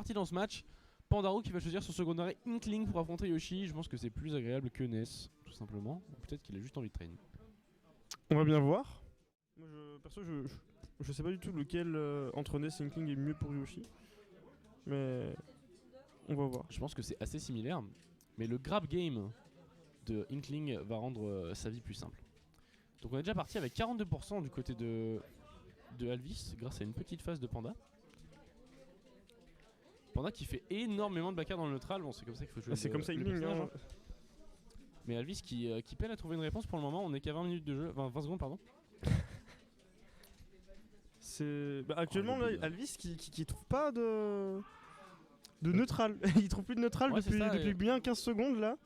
parti dans ce match. Pandaru qui va choisir son secondaire Inkling pour affronter Yoshi. Je pense que c'est plus agréable que Ness, tout simplement. Ou peut-être qu'il a juste envie de train. On va bien voir. Moi, perso, je sais pas du tout lequel entre Ness et Inkling est mieux pour Yoshi. Mais on va voir. Je pense que c'est assez similaire. Mais le grab game de Inkling va rendre sa vie plus simple. Donc on est déjà parti avec 42% du côté de Alvis grâce à une petite phase de Panda. Panda qui fait énormément de backers dans le neutral. Bon, c'est comme ça qu'il faut jouer. C'est comme ça le Inkling. personnage, hein. Mais Alvis qui peine à trouver une réponse pour le moment. On est qu'à 20 minutes de jeu, 20 secondes pardon. Actuellement là, Alvis qui trouve pas de neutral. Il trouve plus de neutral depuis bien 15 secondes là.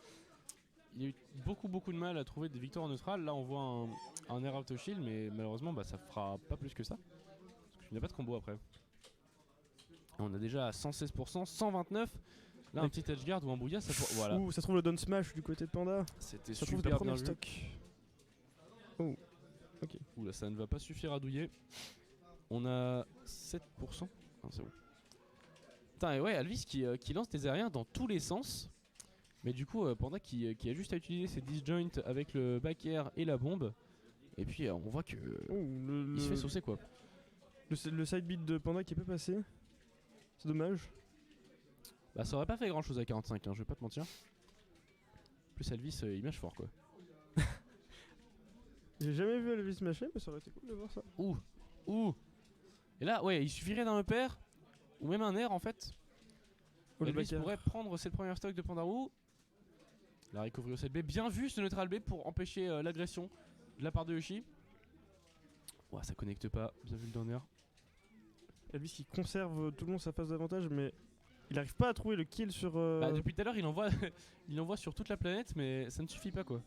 Il a eu beaucoup de mal à trouver des victoires en neutral. Là on voit un air auto shield, mais malheureusement ça fera pas plus que ça. Parce qu'il n'y a pas de combo après. On a déjà à 116%, 129. Là un petit edge guard ou un bouilla ça pour... Voilà. Ouh, ça trouve le down smash du côté de Panda. C'était ça trouve super la bien première vu. stock. Oh, ok. Oula, ça ne va pas suffire à douiller. On a 7%. Non, c'est bon. Putain, et ouais, Alvis qui lance des aériens dans tous les sens. Mais du coup, Panda qui a juste à utiliser ses disjoints avec le back air et la bombe. Et puis on voit que il se fait saucer quoi. Le side beat de Panda qui est pas passé. C'est dommage. Bah ça aurait pas fait grand chose à 45, hein, je vais pas te mentir. Plus Alvis il mâche fort quoi. J'ai jamais vu Alvis mâcher, mais ça aurait été cool de voir ça. Ouh. Et là ouais, il suffirait d'un upper ou même un air en fait. Alvis pourrait prendre cette première stock de Pandaru. La recovery au 7B, bien vu ce neutral B pour empêcher l'agression de la part de Yoshi. Ouah, ça connecte pas, bien vu le down air. Alvis qui conserve tout le long sa phase d'avantage, mais il arrive pas à trouver le kill sur. Bah, depuis tout à l'heure, il envoie sur toute la planète, mais ça ne suffit pas quoi.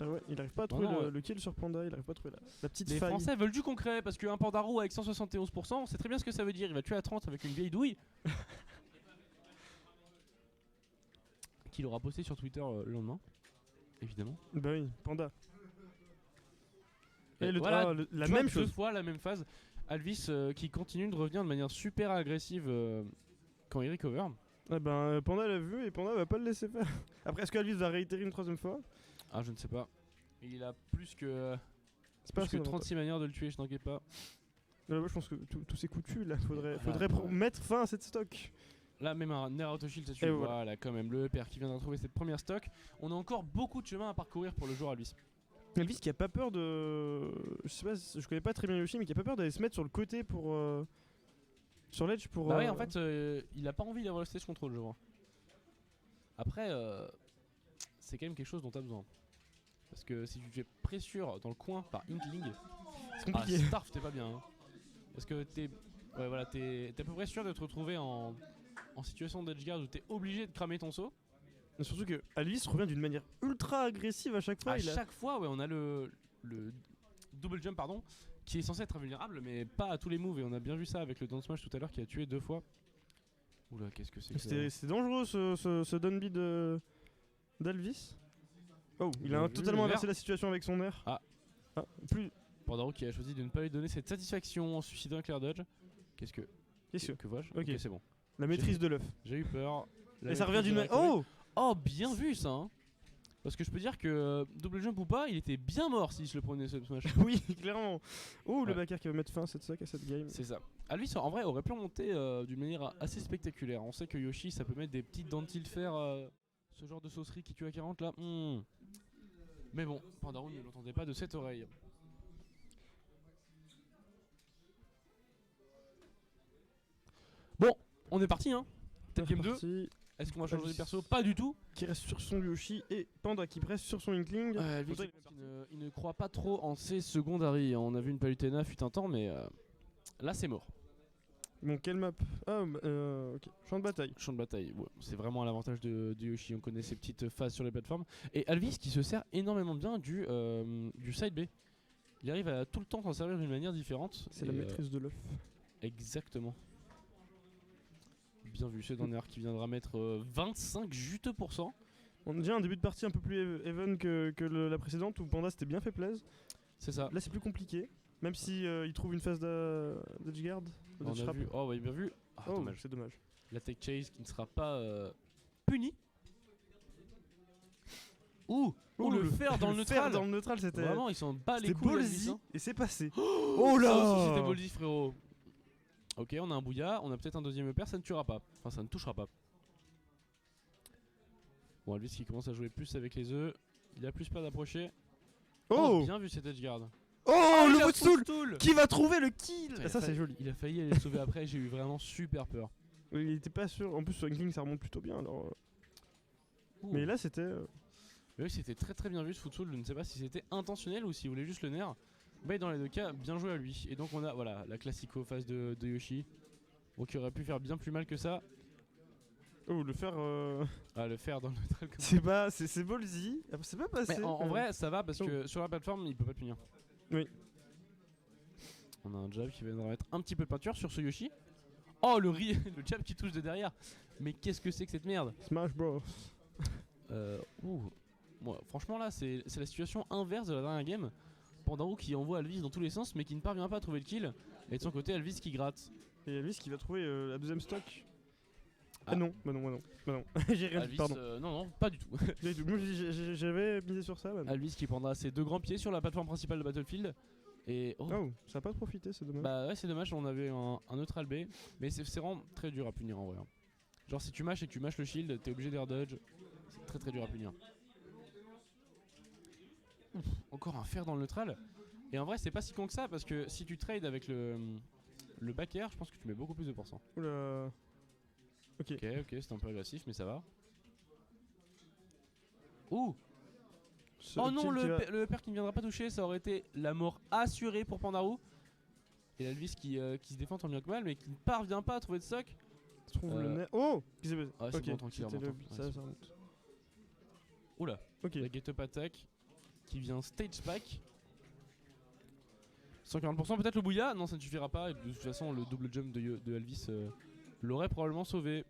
Ah ouais, il arrive pas à trouver le kill sur Panda, il arrive pas à trouver la petite faille. Les Français veulent du concret parce qu'un Pandaru avec 171%, on sait très bien ce que ça veut dire. Il va tuer à 30 avec une vieille douille. Qu'il aura posté sur Twitter le lendemain, évidemment. Bah oui, Panda. Et voilà, la même chose. Deux fois la même phase. Alvis qui continue de revenir de manière super agressive quand il recover. Ah ben Panda l'a vu et Panda va pas le laisser faire. Après, est-ce qu'Alvis va réitérer une troisième fois? Ah, je ne sais pas. Il a plus que 36 manières de le tuer, je t'inquiète pas. Là, je pense que tous ces coups de là, faudrait mettre fin à cette stock. Là même un air auto shield ça suit. Voilà quand même le père qui vient de retrouver cette première stock. On a encore beaucoup de chemin à parcourir pour le joueur Alvis. Alvis qui a pas peur de... Je sais pas, je connais pas très bien Yoshi, mais qui a pas peur d'aller se mettre sur le côté pour... Sur l'edge pour... Bah ouais, en fait il a pas envie d'avoir le stage control je vois. Après c'est quand même quelque chose dont t'as besoin. Parce que si tu te fais pressure dans le coin par Inkling, c'est compliqué. Starf t'es pas bien hein. Parce que t'es à peu près sûr de te retrouver en situation d'edge guard où t'es obligé de cramer ton saut. Mais surtout que Alvis revient d'une manière ultra agressive à chaque fois. Chaque fois ouais, on a le double jump pardon qui est censé être invulnérable mais pas à tous les moves et on a bien vu ça avec le down smash tout à l'heure qui a tué 2 fois. Oula qu'est-ce que c'est que c'est dangereux ce down beat d'Alvis. Oh il a totalement inversé la situation avec son air. Plus Pandaru qui a choisi de ne pas lui donner cette satisfaction en suicidant un clear dodge. Qu'est-ce que vois-je? Ok c'est bon. La maîtrise de l'œuf. J'ai eu peur. Et ça revient d'une... Oh bien vu ça hein. Parce que je peux dire que double jump ou pas, il était bien mort si je le prenais ce smash. Oui clairement. Le backer qui va mettre fin à cette stock, à cette game. C'est ça. Alvis en vrai aurait pu monter d'une manière assez spectaculaire. On sait que Yoshi ça peut mettre des petites dentilles faire ce genre de saucerie qui tue à 40 là. Mais bon, Pandaru ne l'entendait pas de cette oreille. Bon, on est parti hein. Tech Game 2. Est-ce qu'on va changer de perso? Pas du tout. Qui reste sur son Yoshi et Panda qui reste sur son Inkling. Il ne croit pas trop en ses secondaries. On a vu une Palutena fut un temps, mais là c'est mort. Bon, quelle map? Ok. Champ de bataille. Champ de bataille, ouais. C'est vraiment à l'avantage de Yoshi. On connaît ses petites phases sur les plateformes. Et Alvis qui se sert énormément bien du side B. Il arrive à tout le temps s'en servir d'une manière différente. C'est la maîtrise de l'œuf. Exactement. Bien vu, c'est Donner qui viendra mettre 25 juteux %. On a déjà un début de partie un peu plus even que la précédente où Panda s'était bien fait plaisir. C'est ça. Là c'est plus compliqué. Même si il trouve une phase d'edge guard. On a vu. Oh ouais, bien vu. Ah, dommage. C'est dommage. La tech chase qui ne sera pas punie. Ouh, le fer dans le neutral. Fer dans le neutral, c'était. Vraiment, ils s'en bat les C'était couilles. ballsy Alvis, hein. et c'est passé. Oh là, ça aussi c'était ballsy, frérot. Ok, on a un bouilla, on a peut-être un deuxième EPR, ça ne tuera pas. Enfin, ça ne touchera pas. Bon, Alvis qui commence à jouer plus avec les œufs. Il a plus peur d'approcher. Oh, bien vu cette edge guard. Oh, le il a footstool qui va trouver le kill. Putain, Ça c'est joli. Il a failli aller le sauver après, j'ai eu vraiment super peur. Oui, il était pas sûr. En plus sur Inkling ça remonte plutôt bien alors. Ouh. Mais là c'était. Mais oui, c'était très très bien vu ce footstool. Je ne sais pas si c'était intentionnel ou s'il voulait juste le nerf. Mais dans les deux cas, bien joué à lui. Et donc on a voilà la classico phase de Yoshi. Bon, qui aurait pu faire bien plus mal que ça. Oh, le fer. Ah, le faire dans le neutral comme C'est pas. C'est ballsy. C'est pas passé. mais en vrai, ça va parce que sur la plateforme, il peut pas te punir. Oui. On a un jab qui va nous mettre un petit peu de peinture sur ce Yoshi. Oh, le jab qui touche de derrière. Mais qu'est-ce que c'est que cette merde? Smash Bros. Ouh. Moi, franchement, là, c'est la situation inverse de la dernière game. Pandaro qui envoie Alvis dans tous les sens, mais qui ne parvient pas à trouver le kill. Et de son côté, Alvis qui gratte. Et Alvis qui va trouver la deuxième stock. Ah. Ah non, bah non. J'ai rien dit, Alvis, pardon. non, pas du tout. Moi j'avais misé sur ça. Man. Alvis qui prendra ses deux grands pieds sur la plateforme principale de Battlefield. Et Oh, ça a pas profité, c'est dommage. bah ouais, c'est dommage, on avait un neutral B. Mais c'est vraiment très dur à punir en vrai. Hein. Genre, si tu mâches et que tu mâches le shield, t'es obligé d'air dodge. C'est très très dur à punir. Ouf, encore un fer dans le neutral. Et en vrai, c'est pas si con que ça parce que si tu trades avec le back air, je pense que tu mets beaucoup plus de pourcents. Oula. Ok. Ok, c'est un peu agressif, mais ça va. Ouh! Oh non, le père qui ne viendra pas toucher, ça aurait été la mort assurée pour Pandarou. Et l'Alvis qui se défend tant bien que mal, mais qui ne parvient pas à trouver de stock. Trouve le nez. Oh! Qu'est-ce qui s'est Ah, passé? c'est bon, tranquille, C'était remonte, le- hein. ça, Ouais, ça remonte. Oula, Ok. la get up attack qui vient stage pack. 140% peut-être le bouilla? Non, ça ne suffira pas. Et de toute façon, le double jump de Alvis l'aurait probablement sauvé.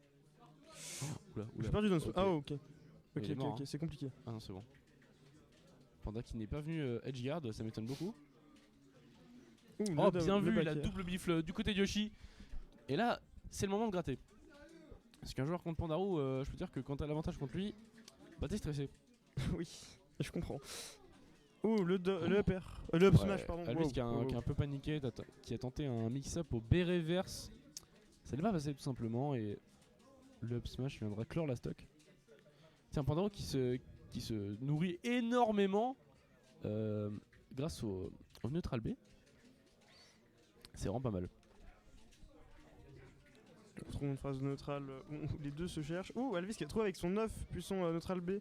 Oh, oula. J'ai perdu dans ce. Ok. Ah, ok. Il est mort, Ok, hein. c'est compliqué. Ah non, c'est bon. Panda qui n'est pas venu edgeguard, ça m'étonne beaucoup. Ouh, Oh, le bien vu, back la air. double bifle du côté de Yoshi. Et là, c'est le moment de gratter. Parce qu'un joueur contre Pandarou, je peux dire que quand t'as l'avantage contre lui, bah t'es stressé. Oui, je comprends. Ouh, le up air. Le up smash, pardon. Alvis Wow, qui a wow. un peu paniqué, qui a tenté un mix-up au B reverse. Ça n'est pas passé tout simplement et le up smash viendra clore la stock. Tiens, Pandaro qui se nourrit énormément grâce au neutral B. C'est vraiment pas mal. On retrouve une phase neutrale où les deux se cherchent. Ouh, Alvis qui a trouvé avec son 9 puis son neutral B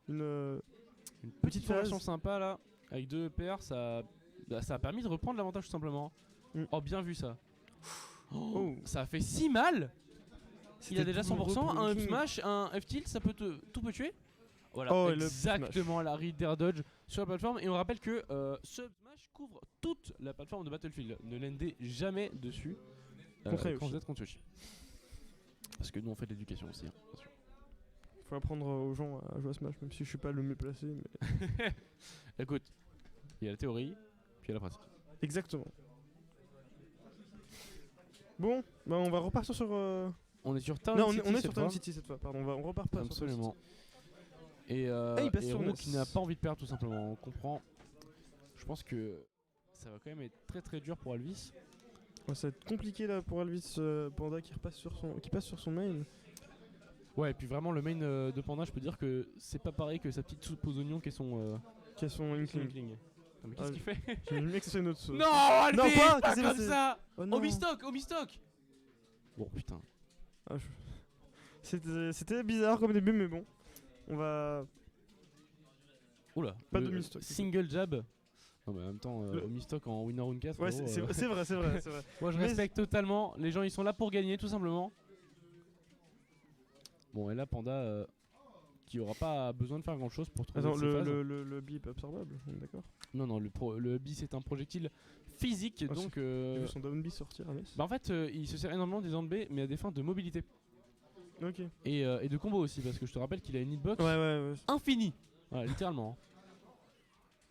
une Petite phase. formation sympa là, avec deux EPR, ça a permis de reprendre l'avantage tout simplement. Mm. Oh, bien vu ça. Oh. Ça a fait si mal. Il a déjà 100%, douloureux pour un up King. smash, un F tilt, ça peut tout peut tuer. Voilà, Oh, et le up exactement la read d'air dodge sur la plateforme. Et on rappelle que ce up smash couvre toute la plateforme de Battlefield. Ne l'endez jamais dessus Contre quand Yoshi. vous êtes contre Yoshi. Parce que nous on fait de l'éducation aussi. Hein, bien sûr. Faut apprendre aux gens à jouer à Smash, même si je suis pas le mieux placé. Mais... Écoute, il y a la théorie, puis il y a la pratique. Exactement. Bon, bah on va repartir sur. On est sur Town Non, City on est cette sur fois. Town City cette fois, pardon. On repart pas sur Town Absolument. City. Et, il passe sur Roux NES. qui n'a pas envie de perdre tout simplement. On comprend. Je pense que ça va quand même être très très dur pour Alvis. Ouais, ça va être compliqué là pour Alvis Panda qui passe sur son main. Ouais, et puis vraiment le main de Panda, je peux dire que c'est pas pareil que sa petite soupe aux oignons qui est son Qui a son Inkling. Inkling. Non, mais qu'est-ce Ah, qu'il fait? J'ai mis que c'est une autre sauce. Non, Alvis, Non, quoi? pas Qu'est-ce qui s'est comme passé? ça. Oh non. Au mistock. Bon putain. Ah, c'était bizarre comme début, mais bon. On va. Oula. Pas le de mistock. Single jab. Non mais en même temps, au mistock en winner round 4. Ouais, frérot, c'est vrai, c'est vrai. moi je Mais respecte totalement. Les gens ils sont là pour gagner tout simplement. Bon et là Panda qui aura pas besoin de faire grand chose pour trouver Attends, ses phases. le bip absorbable, on est d'accord. Non, le B c'est un projectile physique Ah, donc. J'ai vu son down B sortir à Metz. Bah en fait il se sert énormément des armes B mais à des fins de mobilité Ok. et de combo aussi parce que je te rappelle qu'il a une hitbox Ouais. infinie. Voilà, littéralement. Hein.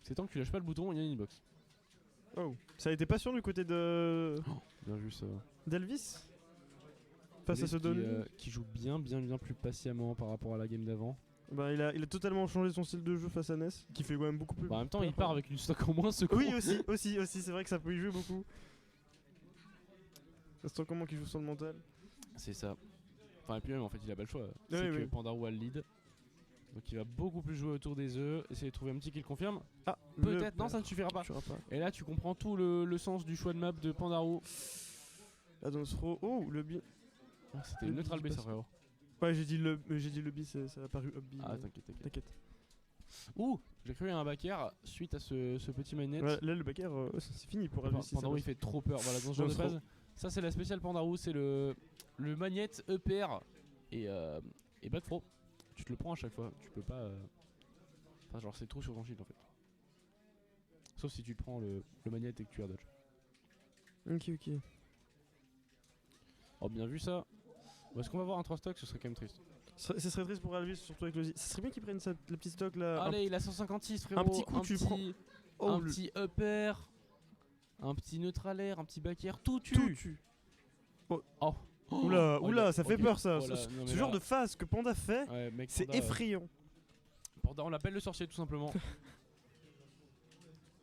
C'est tant que tu lâches pas le bouton, il y a une hitbox. Oh. Ça a été pas sûr du côté de. Bien vu ça. d'Elvis. face à ce Donny. qui joue bien plus patiemment par rapport à la game d'avant. Bah, il a totalement changé son style de jeu face à Ness, qui fait quand même beaucoup plus. Bah, en même temps, il part avec une stock en moins, ce con. Oui, aussi, c'est vrai que ça peut y jouer beaucoup. C'est comment qu'il joue sur le mental. C'est ça. Enfin, et puis même, en fait, il a pas le choix. Oui, C'est que oui. Pandarou a le lead. Donc il va beaucoup plus jouer autour des œufs, essayer de trouver un petit qui le confirme. Ah, Peut-être, non, ça ne suffira pas. Et là, tu comprends tout le sens du choix de map de Pandarou. Là, dans ce throw. Oh, le B. C'était Le une neutral B B, qui ça, passe. frérot. Ouais, j'ai dit le B, ça a apparu up B. Ah, mais t'inquiète. T'inquiète. J'ai cru à un back air suite à ce petit mainnet. Ouais, là, le back air, c'est fini pour Alvis. Pandarou, il fait trop peur. Voilà, dans ce genre de phase. Ça, c'est la spéciale Pandarou, c'est le magnet EPR et back throw. Tu te le prends à chaque fois, tu peux pas. Enfin, genre, c'est trop sur ton shield en fait. Sauf si tu te prends le magnet et que tu as dodge. Ok. Oh, bien vu ça. Est-ce qu'on va voir un 3 stock? Ce serait quand même triste. Ce serait triste pour Alvis, surtout avec le Z. Ce serait bien qu'il prenne le petit stock là. Allez, il a 156, frérot. Un petit coup, tu prends. Oh, un petit upper, un petit neutral air, un petit back air, tout tue. Tout tue. Oh. Oula, ça fait peur ça. Oh là, Ce genre de phase que Panda fait, ouais, mec, c'est Panda, effrayant. Panda, on l'appelle le sorcier tout simplement.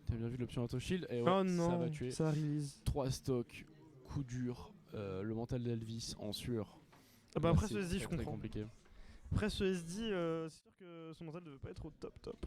T'as bien vu l'option auto shield et ouais, Oh non, ça va tuer. ça release. 3 stocks, coup dur, le mental d'Elvis en sueur. Ah bah Là, après c'est ce SD, je très comprends. compliqué. Après ce SD, c'est sûr que son mental ne devait pas être au top.